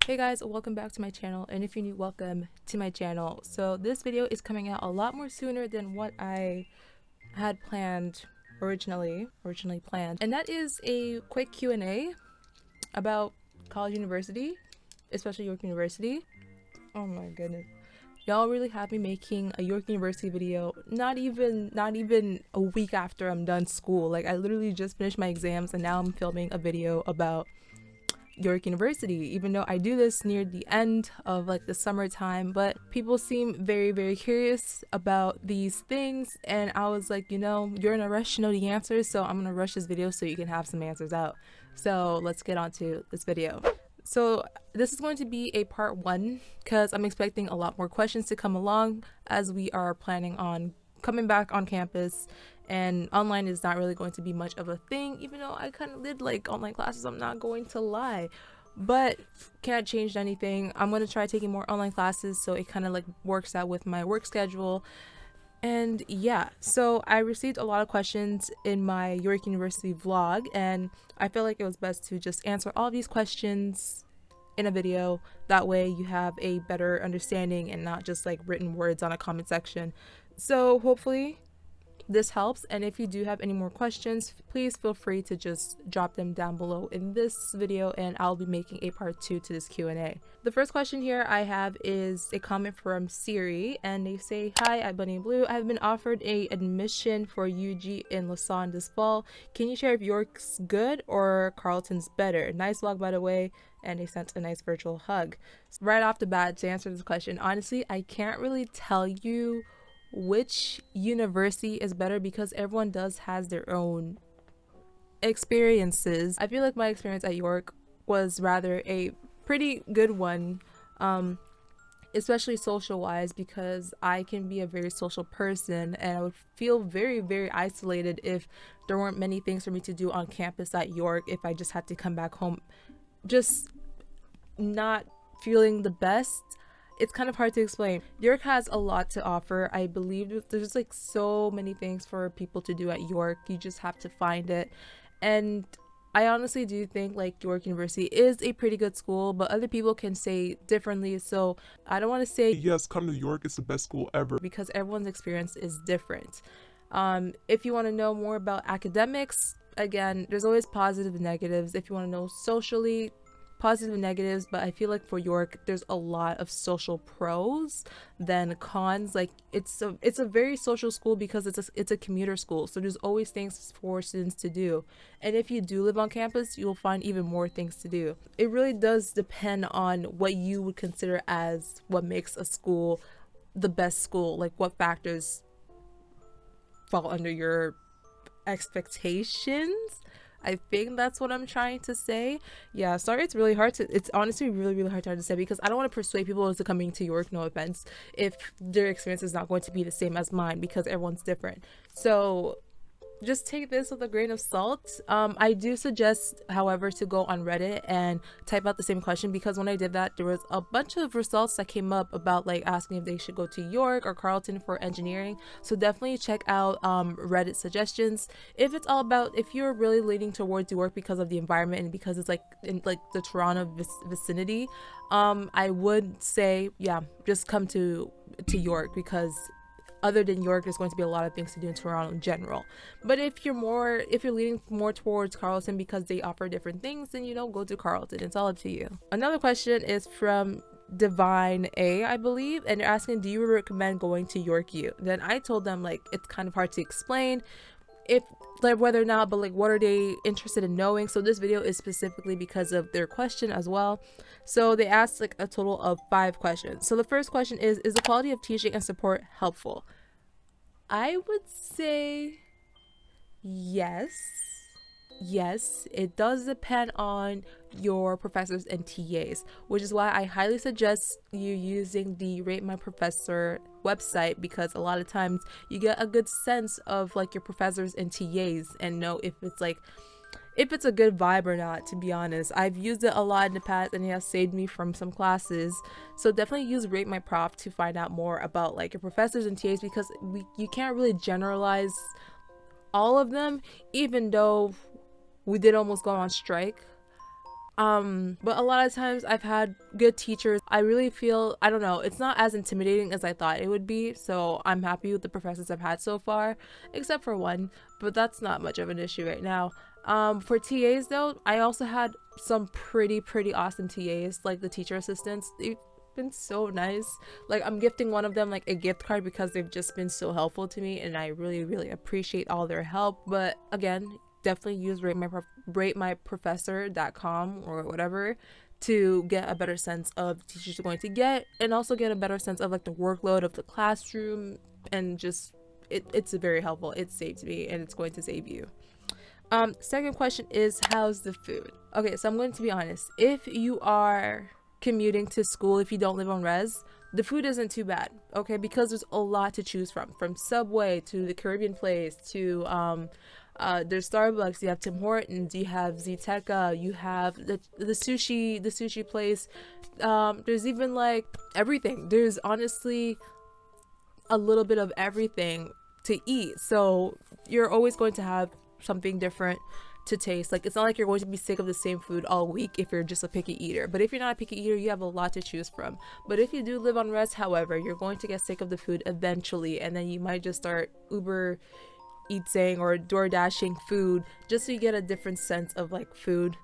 Hey guys, welcome back to my channel, and if you're new, welcome to my channel. So this video is coming out a lot more sooner than what I had planned originally planned, and that is a quick Q&A about college university, especially York University. Oh my goodness, y'all really have me making a York University video not even a week after I'm done school. Like, I literally just finished my exams and now I'm filming a video about York University, even though I do this near the end of like the summertime. But people seem very curious about these things, and I was like, you know, you're in a rush to know the answers, so I'm gonna rush this video so you can have some answers out. So let's get on to this video. So this is going to be a part 1 because I'm expecting a lot more questions to come along as we are planning on coming back on campus, and online is not really going to be much of a thing, even though I kind of did like online classes, I'm not going to lie, but can't change anything. I'm going to try taking more online classes so it kind of like works out with my work schedule. And yeah, so I received a lot of questions in my York University vlog, and I feel like it was best to just answer all these questions in a video. That way you have a better understanding and not just like written words on a comment section. So hopefully this helps, and if you do have any more questions, please feel free to just drop them down below in this video, and I'll be making a part 2 to this Q&A. The first question here I have is a comment from Siri, and they say, "Hi, at Bunny Blue. I've been offered a admission for UG in Lausanne this fall. Can you share if York's good or Carleton's better? Nice vlog, by the way." And they sent a nice virtual hug. Right off the bat, to answer this question, honestly, I can't really tell you which university is better because everyone has their own experiences. I feel like my experience at York was rather a pretty good one, especially social wise, because I can be a very social person and I would feel very isolated if there weren't many things for me to do on campus at York. If I just had to come back home just not feeling the best, it's kind of hard to explain. York has a lot to offer. I believe there's like so many things for people to do at York. You just have to find it. And I honestly do think like York University is a pretty good school, but other people can say differently. So I don't want to say yes, come to York, it's the best school ever, because everyone's experience is different. If you want to know more about academics, again, there's always positive and negatives. If you want to know socially, positive and negatives, but I feel like for York there's a lot of social pros than cons. Like, it's a very social school because it's a commuter school, so there's always things for students to do, and if you do live on campus you'll find even more things to do. It really does depend on what you would consider as what makes a school the best school, like what factors fall under your expectations. I think that's what I'm trying to say. Yeah, sorry, it's honestly really hard to say because I don't want to persuade people into coming to York, no offense, if their experience is not going to be the same as mine because everyone's different. So just take this with a grain of salt. I do suggest, however, to go on Reddit and type out the same question, because when I did that there was a bunch of results that came up about like asking if they should go to York or Carleton for engineering. So definitely check out Reddit suggestions. If you're really leaning towards York because of the environment and because it's like in like the Toronto vicinity, I would say yeah, just come to York, because other than York there's going to be a lot of things to do in Toronto in general. But if you're leaning more towards Carleton because they offer different things, then, you know, go to Carleton. It's all up to you. Another question is from Divine A, I believe, and they're asking, do you recommend going to York U? Then I told them like it's kind of hard to explain if like whether or not, but like what are they interested in knowing. So this video is specifically because of their question as well. So they asked like a total of 5 questions. So the first question is the quality of teaching and support helpful? I would say yes. Yes, it does depend on your professors and TAs, which is why I highly suggest you using the Rate My Professor website, because a lot of times you get a good sense of like your professors and TAs and know if it's a good vibe or not. To be honest, I've used it a lot in the past and it has saved me from some classes. So definitely use Rate My Prof to find out more about like your professors and TAs, because you can't really generalize all of them, even though we did almost go on strike But a lot of times I've had good teachers. I really feel, I don't know, it's not as intimidating as I thought it would be. So I'm happy with the professors I've had so far, except for one, but that's not much of an issue right now. For TAs though, I also had some pretty awesome TAs, like the teacher assistants. They've been so nice. Like, I'm gifting one of them like a gift card because they've just been so helpful to me, and I really appreciate all their help. But again, definitely use ratemyprofessor.com or whatever to get a better sense of the teachers you're going to get, and also get a better sense of like the workload of the classroom, and just it's very helpful. It saved me, and it's going to save you. Second question is, how's the food? Okay, so I'm going to be honest. If you are commuting to school, if you don't live on res, the food isn't too bad, okay, because there's a lot to choose from Subway to the Caribbean Place to there's Starbucks, you have Tim Hortons, you have Zteca, you have the sushi place. There's even like everything. There's honestly a little bit of everything to eat, so you're always going to have something different to taste. Like, it's not like you're going to be sick of the same food all week if you're just a picky eater. But if you're not a picky eater, you have a lot to choose from. But if you do live on res, however, you're going to get sick of the food eventually, and then you might just start Uber eating or door dashing food just so you get a different sense of like food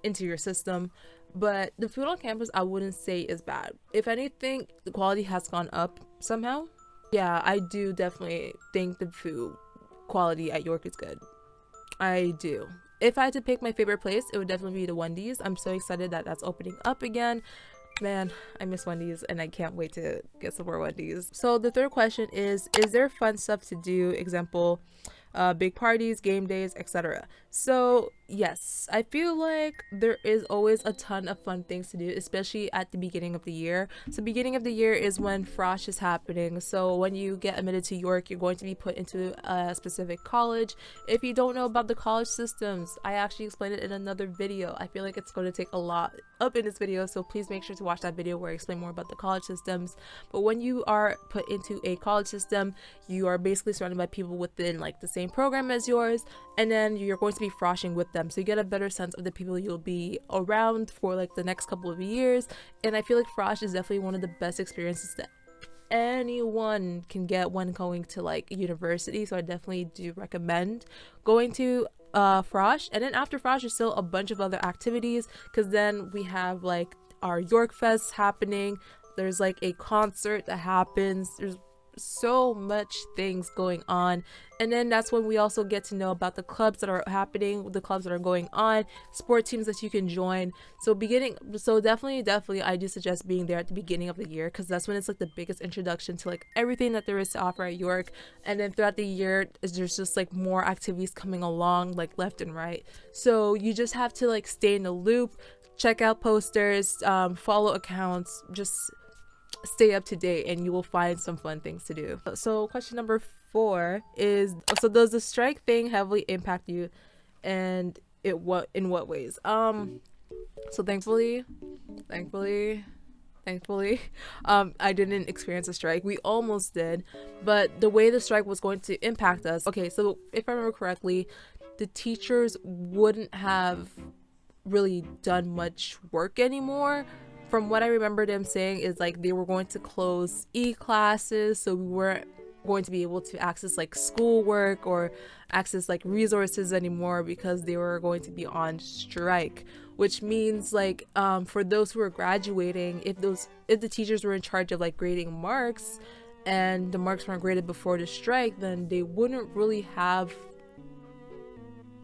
into your system. But the food on campus, I wouldn't say is bad. If anything, the quality has gone up somehow. Yeah, I do definitely think the food quality at York is good. I do. If I had to pick my favorite place, it would definitely be the Wendy's. I'm so excited that that's opening up again. Man, I miss Wendy's, and I can't wait to get some more Wendy's. So the third question is there fun stuff to do? Example, big parties, game days, etc. So yes, I feel like there is always a ton of fun things to do, especially at the beginning of the year. So beginning of the year is when Frosh is happening. So when you get admitted to York, you're going to be put into a specific college. If you don't know about the college systems, I actually explained it in another video. I feel like it's going to take a lot up in this video, so please make sure to watch that video where I explain more about the college systems. But when you are put into a college system, you are basically surrounded by people within like the same program as yours, and then you're going to be froshing with them, so you get a better sense of the people you'll be around for like the next couple of years. And I feel like Frosh is definitely one of the best experiences that anyone can get when going to like university, so I definitely do recommend going to Frosh. And then after Frosh, there's still a bunch of other activities, because then we have like our York Fest happening, there's like a concert that happens, there's so much things going on. And then that's when we also get to know about the clubs that are happening, the clubs that are going on, sport teams that you can join. So definitely I do suggest being there at the beginning of the year, because that's when it's like the biggest introduction to like everything that there is to offer at York. And then throughout the year, there's just like more activities coming along like left and right, so you just have to like stay in the loop, check out posters, follow accounts, just stay up to date, and you will find some fun things to do. So question number 4 is, so does the strike thing heavily impact you, and in what ways? So thankfully I didn't experience a strike. We almost did, but the way the strike was going to impact us, okay, so if I remember correctly, the teachers wouldn't have really done much work anymore. From what I remember them saying is like they were going to close e-classes, so we weren't going to be able to access like schoolwork or access like resources anymore, because they were going to be on strike. Which means like for those who are graduating, if the teachers were in charge of like grading marks, and the marks weren't graded before the strike, then they wouldn't really have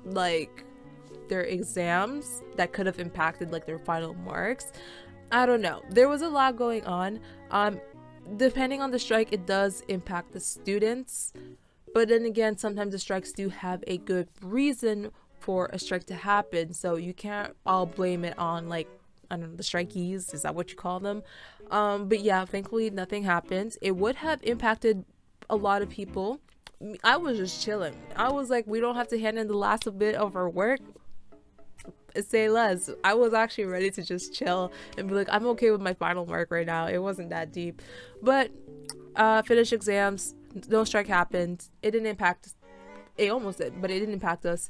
like their exams that could have impacted like their final marks. I don't know. There was a lot going on. Depending on the strike, it does impact the students. But then again, sometimes the strikes do have a good reason for a strike to happen. So you can't all blame it on like, I don't know, the strikees. Is that what you call them? But yeah, thankfully nothing happened. It would have impacted a lot of people. I was just chilling. I was like, we don't have to hand in the last bit of our work. Say less. I was actually ready to just chill and be like, I'm okay with my final mark right now. It wasn't that deep. But finished exams, no strike happened. It didn't impact, it almost did, but it didn't impact us.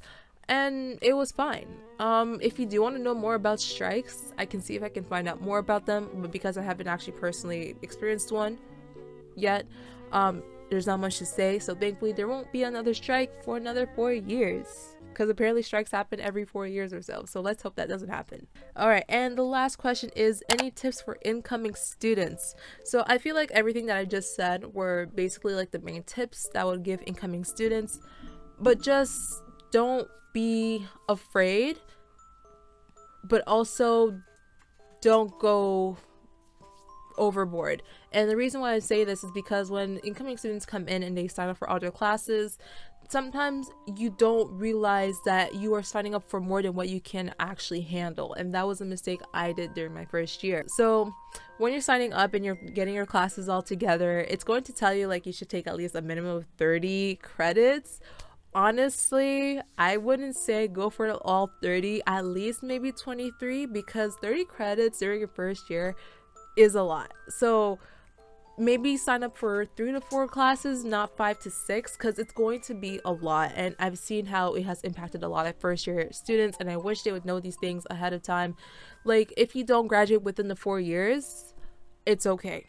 and it was fine. If you do want to know more about strikes, I can see if I can find out more about them, but because I haven't actually personally experienced one yet, there's not much to say. So thankfully there won't be another strike for another 4 years, because apparently strikes happen every 4 years or so. So let's hope that doesn't happen. All right, and the last question is, any tips for incoming students? So I feel like everything that I just said were basically like the main tips that I would give incoming students, but just don't be afraid, but also don't go overboard. And the reason why I say this is because when incoming students come in and they sign up for all their classes, sometimes you don't realize that you are signing up for more than what you can actually handle, and that was a mistake I did during my first year. So when you're signing up and you're getting your classes all together, it's going to tell you like you should take at least a minimum of 30 credits. Honestly, I wouldn't say go for all 30, at least maybe 23, because 30 credits during your first year is a lot. So maybe sign up for 3 to 4 classes, not 5 to 6, because it's going to be a lot. And I've seen how it has impacted a lot of first year students, and I wish they would know these things ahead of time. Like, if you don't graduate within the 4 years, it's okay.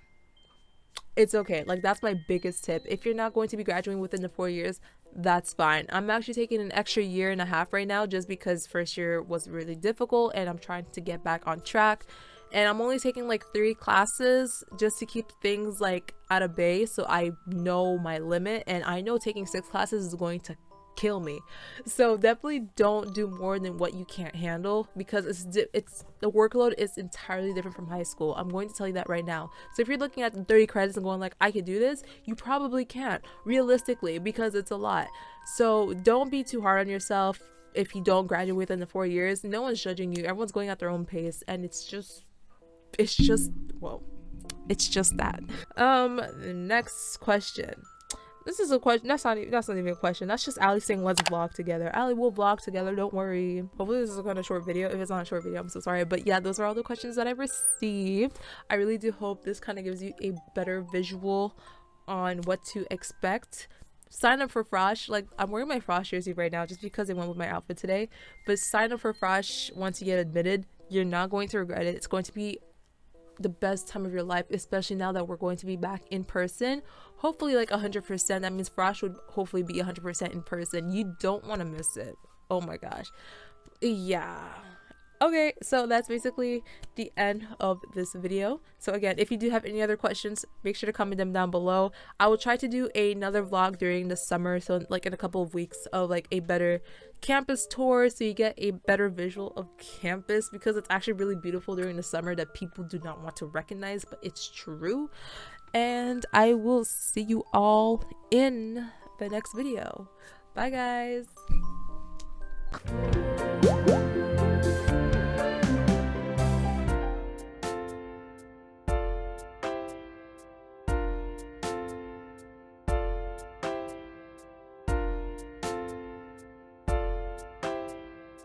It's okay. Like, that's my biggest tip. If you're not going to be graduating within the 4 years, that's fine. I'm actually taking an extra 1.5 years right now, just because first year was really difficult and I'm trying to get back on track. And I'm only taking like 3 classes just to keep things like at a bay, so I know my limit, and I know taking 6 classes is going to kill me. So definitely don't do more than what you can't handle, because it's the workload is entirely different from high school. I'm going to tell you that right now. So if you're looking at 30 credits and going like, I could do this, you probably can't realistically, because it's a lot. So don't be too hard on yourself if you don't graduate within the 4 years. No one's judging you. Everyone's going at their own pace, and it's just well, it's just that. Next question. This is a question. That's not even a question. That's just Ali saying let's vlog together. Ali, will vlog together, don't worry. Hopefully this is a kind of short video. If it's not a short video, I'm so sorry. But yeah, those are all the questions that I've received. I really do hope this kind of gives you a better visual on what to expect. Sign up for Frosh. Like, I'm wearing my Frosh jersey right now just because it went with my outfit today. But sign up for Frosh once you get admitted. You're not going to regret it. It's going to be the best time of your life, especially now that we're going to be back in person. Hopefully like 100%. That means Frosh would hopefully be 100% in person. You don't want to miss it. Oh my gosh. Yeah. Okay, so that's basically the end of this video. So again, if you do have any other questions, make sure to comment them down below. I will try to do another vlog during the summer, so like in a couple of weeks, of like a better campus tour, so you get a better visual of campus, because it's actually really beautiful during the summer that people do not want to recognize, but it's true. And I will see you all in the next video. Bye guys.